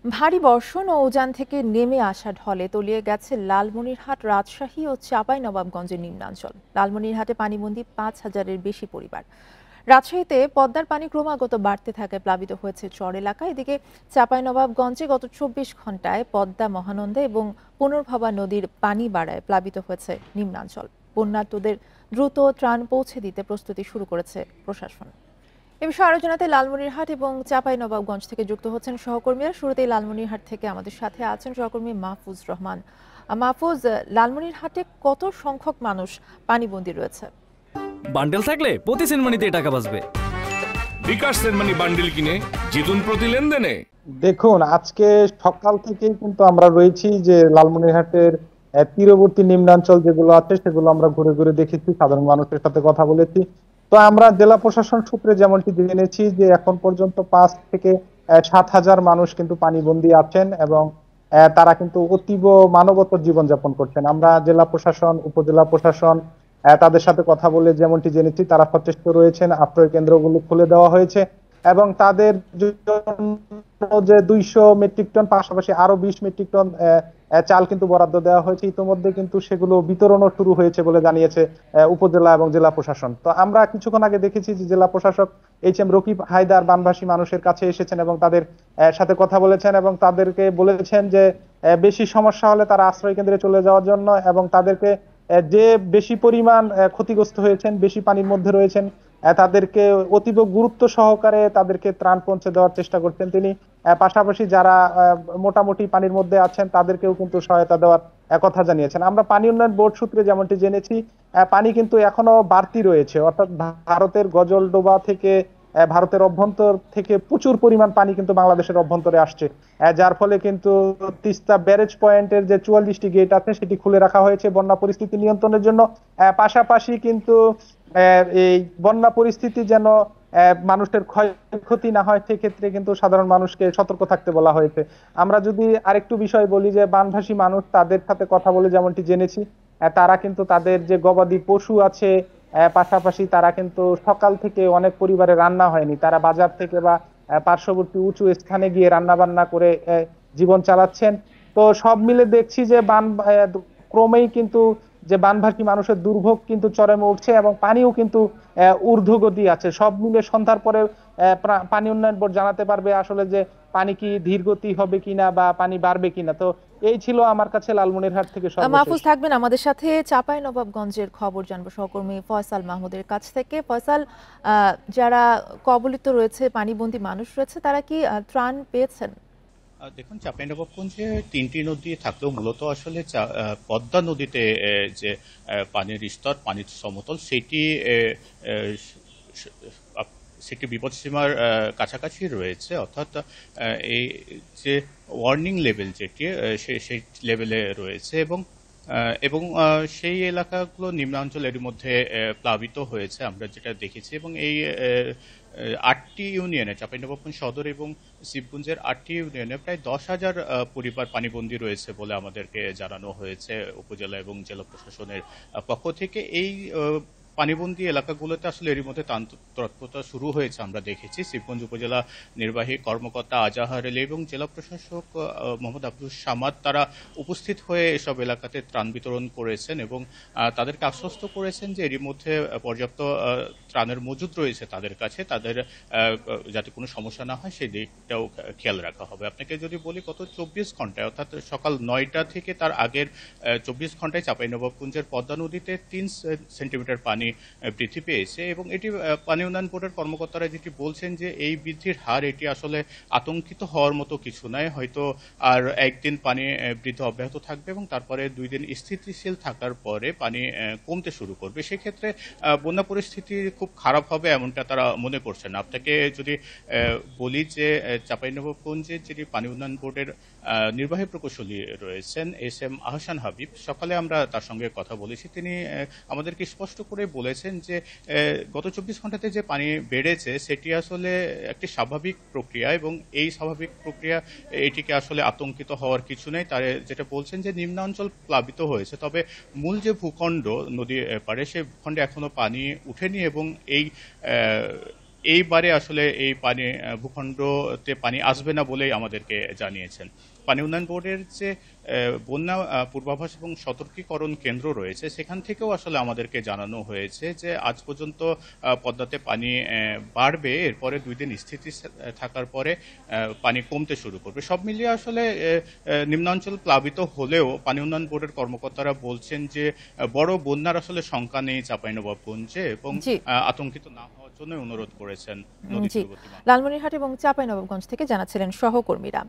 ভারী বর্ষণ ও উজান থেকে নেমে আসা ঢলে তলিয়ে গেছে লালমনিরহাট, রাজশাহী ও চাঁপাইনবাবগঞ্জের নিম্নাঞ্চল। লালমনিরহাটে পানিবন্দী 5,000-এর বেশি পরিবার। রাজশাহীতে পদ্মার পানি ক্রমাগত বাড়তে থাকায় প্লাবিত হয়েছে চর এলাকা। এদিকে চাঁপাইনবাবগঞ্জে গত 24 ঘন্টায় পদ্মা, মহানন্দা এবং পুনর্ভবা নদীর পানি বাড়ায় প্লাবিত হয়েছে নিম্নাঞ্চল। বন্যার্তদের দ্রুত ত্রাণ পৌঁছে দিতে প্রস্তুতি শুরু করেছে প্রশাসন। এ বিষয়ে আরো জানাতে লালমনিরহাট এবং চাঁপাইনবাবগঞ্জ থেকে যুক্ত হচ্ছেন সহকর্মীরা। শুরুতেই লালমনিরহাট থেকে আমাদের সাথে আছেন সহকর্মী মাহফুজ রহমান। মাহফুজ, লালমনিরহাটে কত সংখ্যক মানুষ পানিবন্দী রয়েছে? বান্ডেল থাকলে প্রতি সেনমানিতে টাকা বাঁচবে। বিকাশ সেনমানি বান্ডিল কিনে জিতুন প্রতি লেনদেনে। দেখুন, আজকে সকাল থেকেই কিন্তু আমরা রয়েছি যে লালমনিরহাটের তীরবর্তী নিম্নাঞ্চল যেগুলো আছে সেগুলো আমরা ঘুরে ঘুরে দেখেছি, সাধারণ মানুষের সাথে কথা বলেছি। তো আমরা জেলা প্রশাসন সূত্রে যেমনটি জেনেছি যে এখন পর্যন্ত 5 থেকে 7 হাজার মানুষ কিন্তু পানিবন্দী আছেন এবং তারা কিন্তু অতীব মানবতর জীবনযাপন করছেন। আমরা জেলা প্রশাসন, উপজেলা প্রশাসন তাদের সাথে কথা বলে যেমনটি জেনেছি তারা সচেষ্ট রয়েছেন। আশ্রয় কেন্দ্রগুলো খুলে দেওয়া হয়েছে এবং তাদের জন্য যে 200 মেট্রিক টন পাশাপাশি আরো 20 মেট্রিক টন চাল কিন্তু বরাদ্দ দেওয়া হয়েছে। ইতিমধ্যে কিন্তু সেগুলো বিতরণও শুরু হয়েছে বলে জানিয়েছে উপজেলা এবং জেলা প্রশাসন। তো আমরা কিছুক্ষণ আগে দেখেছি যে জেলা প্রশাসক এইচ.এম. রকিব হায়দার বানভাসী মানুষের কাছে এসেছেন এবং তাদের সাথে কথা বলেছেন এবং তাদেরকে বলেছেন যে বেশি সমস্যা হলে তারা আশ্রয় কেন্দ্রে চলে যাওয়ার জন্য এবং তাদেরকে যে বেশি পরিমাণ ক্ষতিগ্রস্ত হয়েছেন, বেশি পানির মধ্যে রয়েছেন, তাদেরকে অতীব গুরুত্ব সহকারে তাদেরকে ত্রাণ পৌঁছে দেওয়ার চেষ্টা করছেন তিনি। পাশাপাশি যারা মোটামুটি পানির মধ্যে আছেন তাদেরকেও কিন্তু সহায়তা দেওয়ার কথা জানিয়েছেন। আমরা পানি উন্নয়ন বোর্ড সূত্রে যেমনটি জেনেছি পানি কিন্তু এখনো বাড়তি রয়েছে, অর্থাৎ ভারতের গজলডোবা থেকে ভারতের অভ্যন্তর থেকে প্রচুর পরিমাণ পানি কিন্তু বাংলাদেশের অভ্যন্তরে আসছে, যার ফলে কিন্তু তিস্তা ব্যারেজ পয়েন্টের যে 44টি গেট আছে সেটি খুলে রাখা হয়েছে বন্যা পরিস্থিতি নিয়ন্ত্রণের জন্য। পাশাপাশি কিন্তু এই বন্যা পরিস্থিতি যেন মানুষের ক্ষয়ক্ষতি না হয় সেক্ষেত্রে কিন্তু সাধারণ মানুষকে সতর্ক থাকতে বলা হয়েছে। আমরা যদি আরেকটু বিষয় বলি যে বানভাসী মানুষ, তাদের সাথে কথা বলে যেমনটি জেনেছি তারা কিন্তু তাদের যে গবাদি পশু আছে পাশাপাশি তারা কিন্তু সকাল থেকে অনেক পরিবারে রান্না হয়নি, তারা বাজার থেকে বা পার্শ্ববর্তী উঁচু স্থানে গিয়ে রান্না বান্না করে জীবন চালাচ্ছেন। তো সব মিলে দেখছি যে ক্রমেই কিন্তু যে বানভাসী মানুষের দুর্ভোগ কিন্তু চরমে উঠছে এবং পানিও কিন্তু ঊর্ধ্বগতি আছে। সব মিলে সন্ধ্যার পরে পানি উন্নয়ন বোর্ড জানাতে পারবে আসলে যে পানি কি ধীর গতি হবে কিনা বা পানি বাড়বে কিনা। তো এই ছিল আমার কাছে লালমনিরহাট থেকে সর্বশেষ। মাহফুজ থাকবেন আমাদের সাথে। চাঁপাইনবাবগঞ্জের খবর জানবো সহকর্মী ফয়সাল মাহমুদের কাছ থেকে। ফয়সাল, যারা কবলিত রয়েছে, পানিবন্দী মানুষ রয়েছে, তারা কি ত্রাণ পেয়েছেন? দেখুন, চাঁপাইনবাবগঞ্জে তিনটি নদী থাকলেও মূলত আসলে পদ্মা নদীতে যে পানির স্তর, পানির সমতল সেটি সেটি বিপদসীমার কাছাকাছি রয়েছে, অর্থাৎ এই যে ওয়ার্নিং লেভেল যেটি সেই লেভেলে রয়েছে এবং এবং সেই এলাকাগুলো নিম্নাঞ্চল এর মধ্যে প্লাবিত হয়েছে আমরা যেটা দেখেছি। এবং এই 8টি ইউনিয়নে, চাঁপাইনবাবগঞ্জ সদর এবং শিবগঞ্জের 8টি ইউনিয়নে প্রায় 10,000 পরিবার পানিবন্দী রয়েছে বলে আমাদেরকে জানানো হয়েছে উপজেলা এবং জেলা প্রশাসনের পক্ষ থেকে। এই পানিবন্দী এলাকাগুলোতে আসলে এরই মধ্যে তৎপরতা শুরু হয়েছে আমরা দেখেছি। শিবগঞ্জ উপজেলা নির্বাহী কর্মকর্তা আজাহার আলী এবং জেলা প্রশাসক মোহাম্মদ আব্দুল সামাদ তারা উপস্থিত হয়ে এসব এলাকাতে ত্রাণ বিতরণ করেছেন এবং তাদেরকে আশ্বস্ত করেছেন যে এরই মধ্যে পর্যাপ্ত ত্রাণের মজুদ রয়েছে তাদের কাছে, তাদের যাতে কোনো সমস্যা না হয় সেই দিকটাও খেয়াল রাখা হবে। আপনাকে যদি বলি, গত 24 ঘন্টায় অর্থাৎ সকাল 9টা থেকে তার আগের 24 ঘন্টায় চাঁপাইনবাবগঞ্জের পদ্মা নদীতে 3 সেন্টিমিটার পানি বৃদ্ধি পেয়েছে এবং এটি পানি উন্নয়ন বোর্ডের কর্মকর্তারা যেটি বলছেন যে এই বৃদ্ধির হার এটি আসলে আতঙ্কিত হওয়ার মতো কিছু নয়। হয়তো আর একদিন পানি বৃদ্ধি অব্যাহত থাকবে এবং তারপরে 2 দিন স্থিতিশীল থাকার পরে পানি কমতে শুরু করবে। সেক্ষেত্রে বন্যা পরিস্থিতি খুব খারাপ হবে এমনটা তারা মনে করছেন। আপনাকে যদি বলি যে চাঁপাইনবাবগঞ্জে যিনি পানি উন্নয়ন বোর্ডের নির্বাহী প্রকৌশলী রয়েছেন এস.এম. আহসান হাবিব, সকালে আমরা তার সঙ্গে কথা বলেছি। তিনি আমাদেরকে স্পষ্ট করে বলেছেন যে গত 24 ঘন্টাতে যে পানি বেড়েছে সেটি আসলে একটি স্বাভাবিক প্রক্রিয়া এবং এই স্বাভাবিক প্রক্রিয়া এটিকে আসলে আতঙ্কিত হওয়ার কিছু নেই। তার যেটা বলছেন যে নিম্নাঞ্চল প্লাবিত হয়েছে, তবে মূল যে ভূখণ্ড নদী পারে সে ভূখণ্ডে এখনো পানি উঠেনি এবং এই এইবারে আসলে এই পানি ভূখণ্ডতে পানি আসবে না বলেই আমাদেরকে জানিয়েছেন। পানি উন্নয়ন বোর্ডের যে বন্যা পূর্বাভাস এবং সতর্কীকরণ কেন্দ্র রয়েছে সেখান থেকেও আসলে আমাদেরকে জানানো হয়েছে যে আজ পর্যন্ত পদ্মাতে পানি বাড়বে, এরপরে 2 দিন স্থিতি থাকার পরে পানি কমতে শুরু করবে। সব মিলিয়ে আসলে নিম্নাঞ্চল প্লাবিত হলেও পানি উন্নয়ন বোর্ডের কর্মকর্তারা বলছেন যে বড় বন্যার আসলে শঙ্কা নেই চাঁপাইনবাবগঞ্জে এবং জি আতঙ্কিত না হওয়ার জন্য অনুরোধ করেছেন জি নদী তীরবর্তী লালমনিরহাট এবং চাঁপাইনবাবগঞ্জ থেকে জানাচ্ছিলেন সহকর্মীরা।